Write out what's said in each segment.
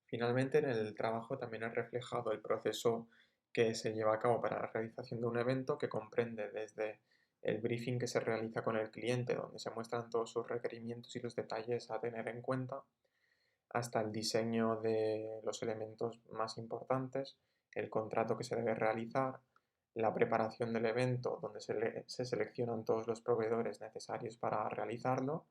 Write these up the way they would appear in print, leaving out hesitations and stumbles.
Finalmente, en el trabajo también es reflejado el proceso que se lleva a cabo para la realización de un evento, que comprende desde el briefing que se realiza con el cliente, donde se muestran todos sus requerimientos y los detalles a tener en cuenta, hasta el diseño de los elementos más importantes, el contrato que se debe realizar, la preparación del evento, donde se seleccionan todos los proveedores necesarios para realizarlo.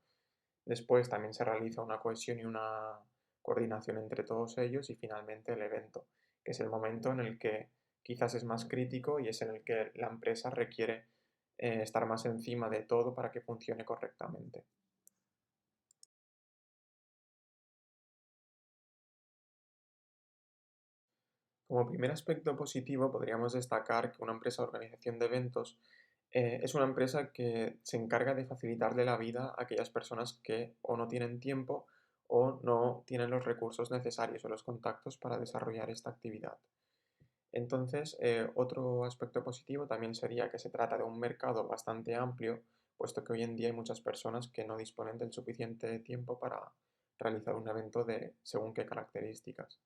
Después también se realiza una cohesión y una coordinación entre todos ellos y finalmente el evento, que es el momento en el que quizás es más crítico y es en el que la empresa requiere estar más encima de todo para que funcione correctamente. Como primer aspecto positivo, podríamos destacar que una empresa de organización de eventos es una empresa que se encarga de facilitarle la vida a aquellas personas que o no tienen tiempo o no tienen los recursos necesarios o los contactos para desarrollar esta actividad. Entonces, otro aspecto positivo también sería que se trata de un mercado bastante amplio, puesto que hoy en día hay muchas personas que no disponen del suficiente tiempo para realizar un evento de según qué características.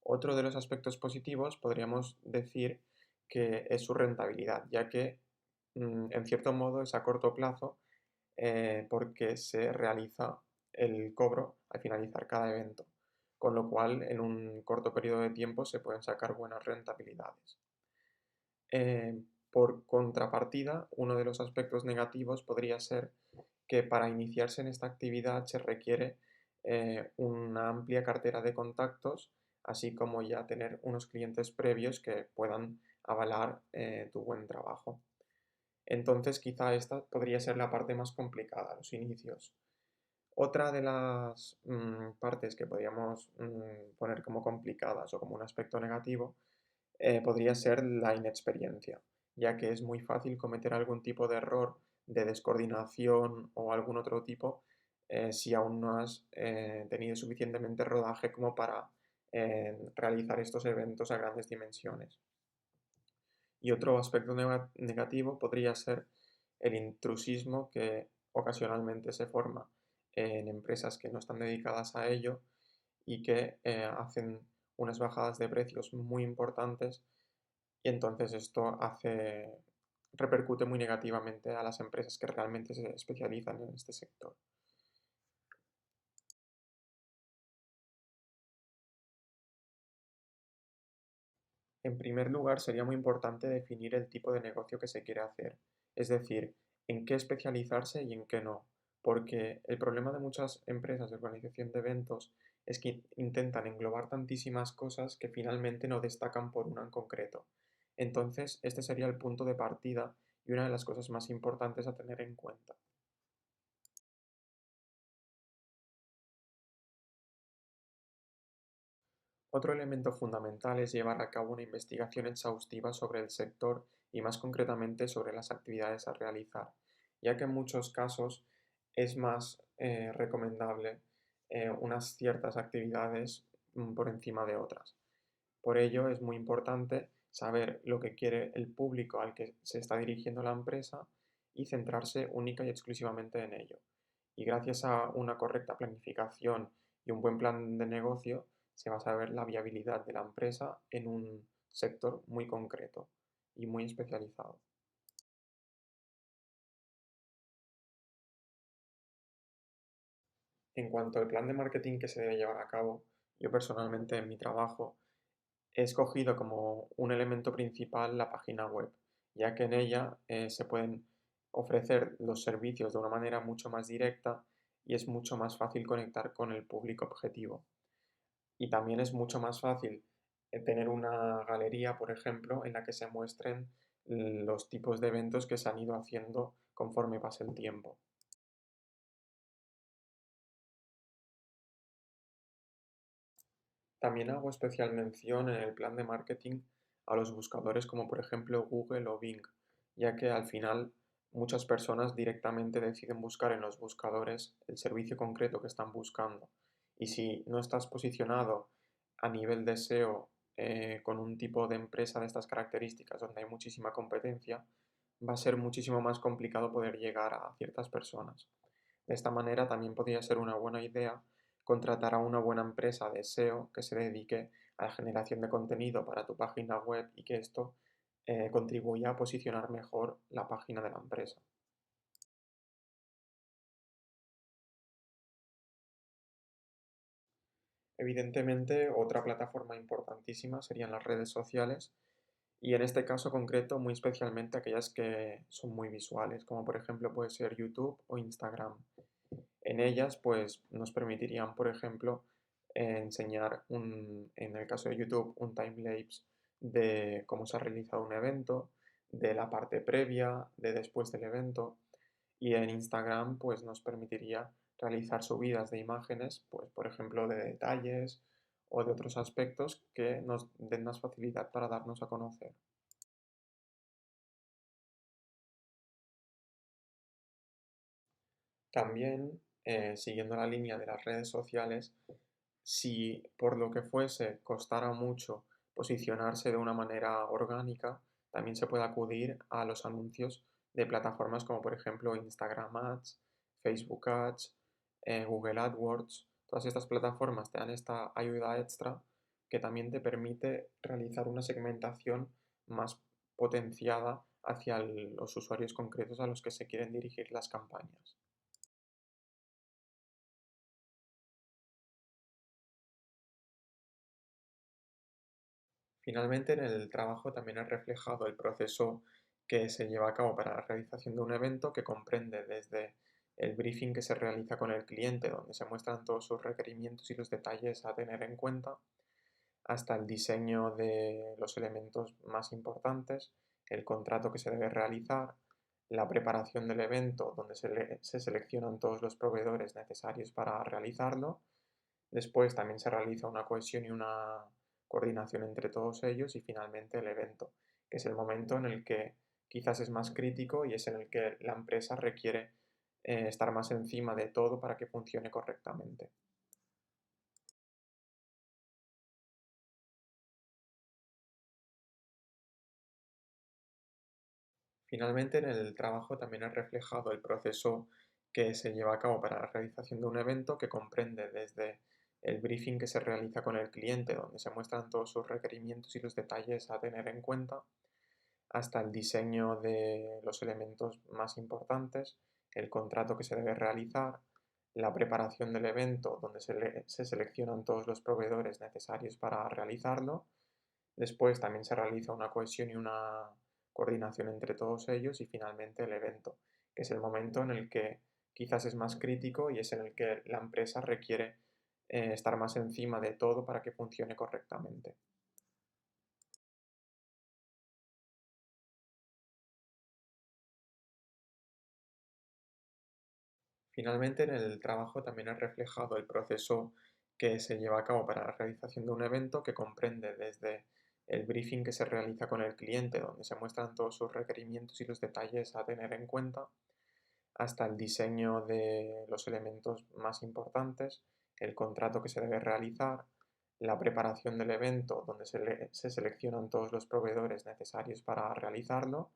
Otro de los aspectos positivos podríamos decir que es su rentabilidad, ya que en cierto modo es a corto plazo porque se realiza el cobro al finalizar cada evento, con lo cual en un corto periodo de tiempo se pueden sacar buenas rentabilidades. Por contrapartida, uno de los aspectos negativos podría ser que para iniciarse en esta actividad se requiere una amplia cartera de contactos, así como ya tener unos clientes previos que puedan avalar tu buen trabajo. Entonces, quizá esta podría ser la parte más complicada, los inicios. Otra de las partes que podríamos poner como complicadas o como un aspecto negativo podría ser la inexperiencia, ya que es muy fácil cometer algún tipo de error de descoordinación o algún otro tipo si aún no has tenido suficientemente rodaje como para realizar estos eventos a grandes dimensiones. Y otro aspecto negativo podría ser el intrusismo que ocasionalmente se forma en empresas que no están dedicadas a ello y que hacen unas bajadas de precios muy importantes y entonces esto repercute muy negativamente a las empresas que realmente se especializan en este sector. En primer lugar, sería muy importante definir el tipo de negocio que se quiere hacer, es decir, en qué especializarse y en qué no, porque el problema de muchas empresas de organización de eventos es que intentan englobar tantísimas cosas que finalmente no destacan por una en concreto. Entonces, este sería el punto de partida y una de las cosas más importantes a tener en cuenta. Otro elemento fundamental es llevar a cabo una investigación exhaustiva sobre el sector y más concretamente sobre las actividades a realizar, ya que en muchos casos es más recomendable unas ciertas actividades por encima de otras. Por ello es muy importante saber lo que quiere el público al que se está dirigiendo la empresa y centrarse única y exclusivamente en ello. Y gracias a una correcta planificación y un buen plan de negocio, se va a saber la viabilidad de la empresa en un sector muy concreto y muy especializado. En cuanto al plan de marketing que se debe llevar a cabo, yo personalmente en mi trabajo he escogido como un elemento principal la página web, ya que en ella se pueden ofrecer los servicios de una manera mucho más directa y es mucho más fácil conectar con el público objetivo. Y también es mucho más fácil tener una galería, por ejemplo, en la que se muestren los tipos de eventos que se han ido haciendo conforme pasa el tiempo. También hago especial mención en el plan de marketing a los buscadores como por ejemplo Google o Bing, ya que al final muchas personas directamente deciden buscar en los buscadores el servicio concreto que están buscando. Y si no estás posicionado a nivel de SEO con un tipo de empresa de estas características donde hay muchísima competencia, va a ser muchísimo más complicado poder llegar a ciertas personas. De esta manera también podría ser una buena idea contratar a una buena empresa de SEO que se dedique a la generación de contenido para tu página web y que esto contribuya a posicionar mejor la página de la empresa. Evidentemente, otra plataforma importantísima serían las redes sociales y en este caso concreto muy especialmente aquellas que son muy visuales, como por ejemplo puede ser YouTube o Instagram. En ellas, pues nos permitirían, por ejemplo, enseñar en el caso de YouTube, un timelapse de cómo se ha realizado un evento, de la parte previa, de después del evento. Y en Instagram, pues nos permitiría realizar subidas de imágenes, pues por ejemplo, de detalles o de otros aspectos que nos den más facilidad para darnos a conocer. También, siguiendo la línea de las redes sociales, si por lo que fuese costara mucho posicionarse de una manera orgánica, también se puede acudir a los anuncios de plataformas como por ejemplo Instagram Ads, Facebook Ads, Google AdWords. Todas estas plataformas te dan esta ayuda extra que también te permite realizar una segmentación más potenciada hacia los usuarios concretos a los que se quieren dirigir las campañas. Finalmente, en el trabajo también es reflejado el proceso que se lleva a cabo para la realización de un evento que comprende desde el briefing que se realiza con el cliente, donde se muestran todos sus requerimientos y los detalles a tener en cuenta, hasta el diseño de los elementos más importantes, el contrato que se debe realizar, la preparación del evento, donde se seleccionan todos los proveedores necesarios para realizarlo. Después también se realiza una cohesión y una coordinación entre todos ellos y finalmente el evento, que es el momento en el que quizás es más crítico y es en el que la empresa requiere estar más encima de todo para que funcione correctamente. Finalmente, en el trabajo también es reflejado el proceso que se lleva a cabo para la realización de un evento que comprende desde el briefing que se realiza con el cliente, donde se muestran todos sus requerimientos y los detalles a tener en cuenta, hasta el diseño de los elementos más importantes, el contrato que se debe realizar, la preparación del evento donde se seleccionan todos los proveedores necesarios para realizarlo. Después también se realiza una cohesión y una coordinación entre todos ellos y finalmente el evento, que es el momento en el que quizás es más crítico y es en el que la empresa requiere estar más encima de todo para que funcione correctamente. Finalmente, en el trabajo también es reflejado el proceso que se lleva a cabo para la realización de un evento que comprende desde el briefing que se realiza con el cliente, donde se muestran todos sus requerimientos y los detalles a tener en cuenta, hasta el diseño de los elementos más importantes, el contrato que se debe realizar, la preparación del evento donde se seleccionan todos los proveedores necesarios para realizarlo.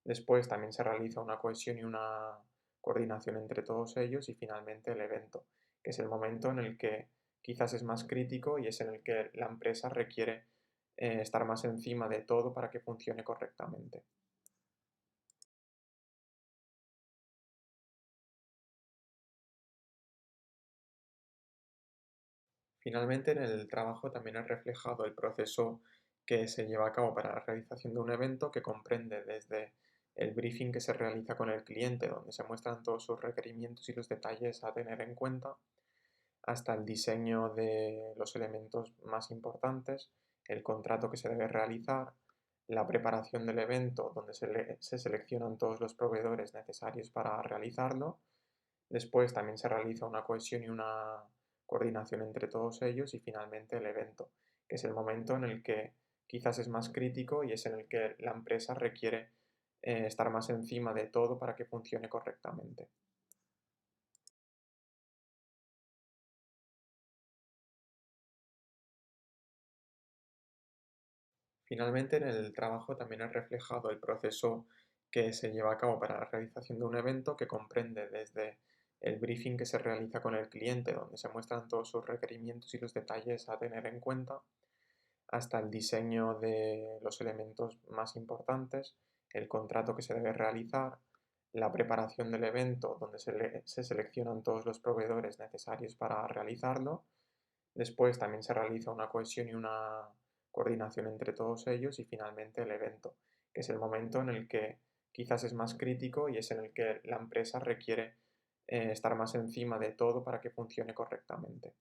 Después también se realiza una cohesión y una coordinación entre todos ellos y finalmente el evento, que es el momento en el que quizás es más crítico y es en el que la empresa requiere estar más encima de todo para que funcione correctamente. Finalmente, en el trabajo también es reflejado el proceso que se lleva a cabo para la realización de un evento que comprende desde el briefing que se realiza con el cliente, donde se muestran todos sus requerimientos y los detalles a tener en cuenta, hasta el diseño de los elementos más importantes, el contrato que se debe realizar, la preparación del evento donde se seleccionan todos los proveedores necesarios para realizarlo. Después también se realiza una cohesión y una coordinación entre todos ellos y finalmente el evento, que es el momento en el que quizás es más crítico y es en el que la empresa requiere estar más encima de todo para que funcione correctamente. Finalmente, en el trabajo también es reflejado el proceso que se lleva a cabo para la realización de un evento que comprende desde el briefing que se realiza con el cliente, donde se muestran todos sus requerimientos y los detalles a tener en cuenta, hasta el diseño de los elementos más importantes, el contrato que se debe realizar, la preparación del evento, donde se seleccionan todos los proveedores necesarios para realizarlo. Después también se realiza una cohesión y una coordinación entre todos ellos y finalmente el evento, que es el momento en el que quizás es más crítico y es en el que la empresa requiere estar más encima de todo para que funcione correctamente.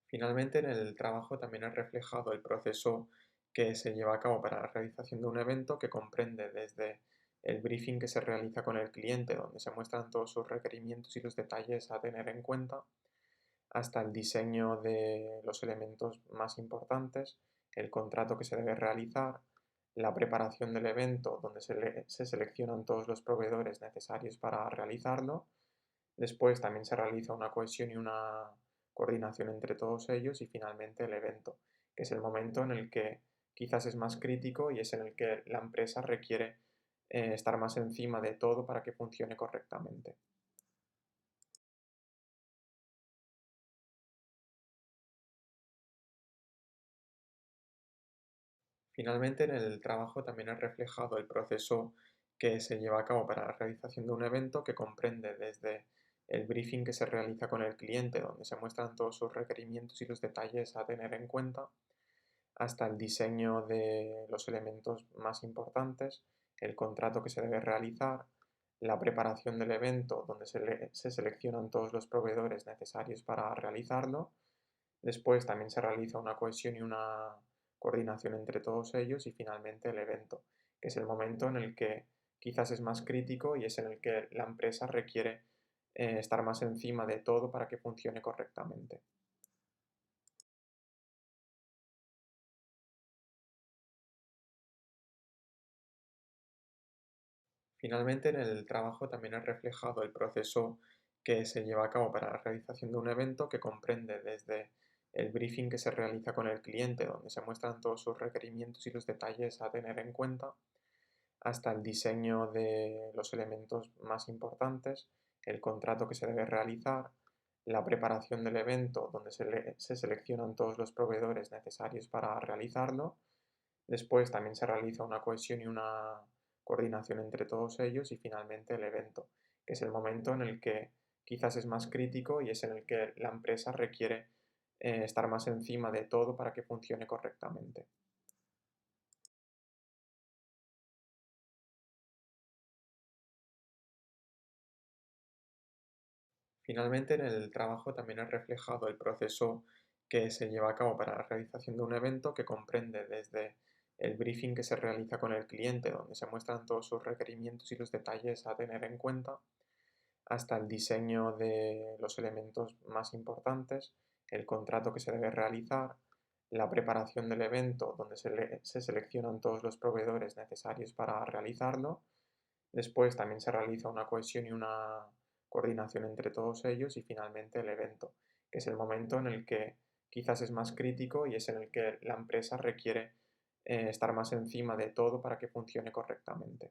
Finalmente, en el trabajo también es reflejado el proceso que se lleva a cabo para la realización de un evento que comprende desde el briefing que se realiza con el cliente, donde se muestran todos sus requerimientos y los detalles a tener en cuenta, hasta el diseño de los elementos más importantes, el contrato que se debe realizar, la preparación del evento, donde se seleccionan todos los proveedores necesarios para realizarlo. Después también se realiza una cohesión y una coordinación entre todos ellos y finalmente el evento, que es el momento en el que quizás es más crítico y es en el que la empresa requiere estar más encima de todo para que funcione correctamente. Finalmente, en el trabajo también es reflejado el proceso que se lleva a cabo para la realización de un evento que comprende desde el briefing que se realiza con el cliente, donde se muestran todos sus requerimientos y los detalles a tener en cuenta, hasta el diseño de los elementos más importantes, el contrato que se debe realizar, la preparación del evento, donde se seleccionan todos los proveedores necesarios para realizarlo. Después también se realiza una cohesión y una coordinación entre todos ellos y finalmente el evento, que es el momento en el que quizás es más crítico y es en el que la empresa requiere estar más encima de todo para que funcione correctamente. Finalmente, en el trabajo también es reflejado el proceso que se lleva a cabo para la realización de un evento que comprende desde el briefing que se realiza con el cliente, donde se muestran todos sus requerimientos y los detalles a tener en cuenta, hasta el diseño de los elementos más importantes, el contrato que se debe realizar, la preparación del evento, donde se seleccionan todos los proveedores necesarios para realizarlo. Después también se realiza una cohesión y una coordinación entre todos ellos y finalmente el evento, que es el momento en el que quizás es más crítico y es en el que la empresa requiere estar más encima de todo para que funcione correctamente. Estar más encima de todo para que funcione correctamente. Finalmente, en el trabajo también es reflejado el proceso que se lleva a cabo para la realización de un evento que comprende desde el briefing que se realiza con el cliente, donde se muestran todos sus requerimientos y los detalles a tener en cuenta, hasta el diseño de los elementos más importantes, el contrato que se debe realizar, la preparación del evento, donde se seleccionan todos los proveedores necesarios para realizarlo. Después también se realiza una cohesión y una coordinación entre todos ellos y finalmente el evento, que es el momento en el que quizás es más crítico y es en el que la empresa requiere estar más encima de todo para que funcione correctamente. Finalmente, en el trabajo también es reflejado el proceso que se lleva a cabo para la realización de un evento que comprende desde el briefing que se realiza con el cliente, donde se muestran todos sus requerimientos y los detalles a tener en cuenta, hasta el diseño de los elementos más importantes, el contrato que se debe realizar, la preparación del evento, donde se seleccionan todos los proveedores necesarios para realizarlo. Después también se realiza una cohesión y una coordinación entre todos ellos y finalmente el evento, que es el momento en el que quizás es más crítico y es en el que la empresa requiere estar más encima de todo para que funcione correctamente.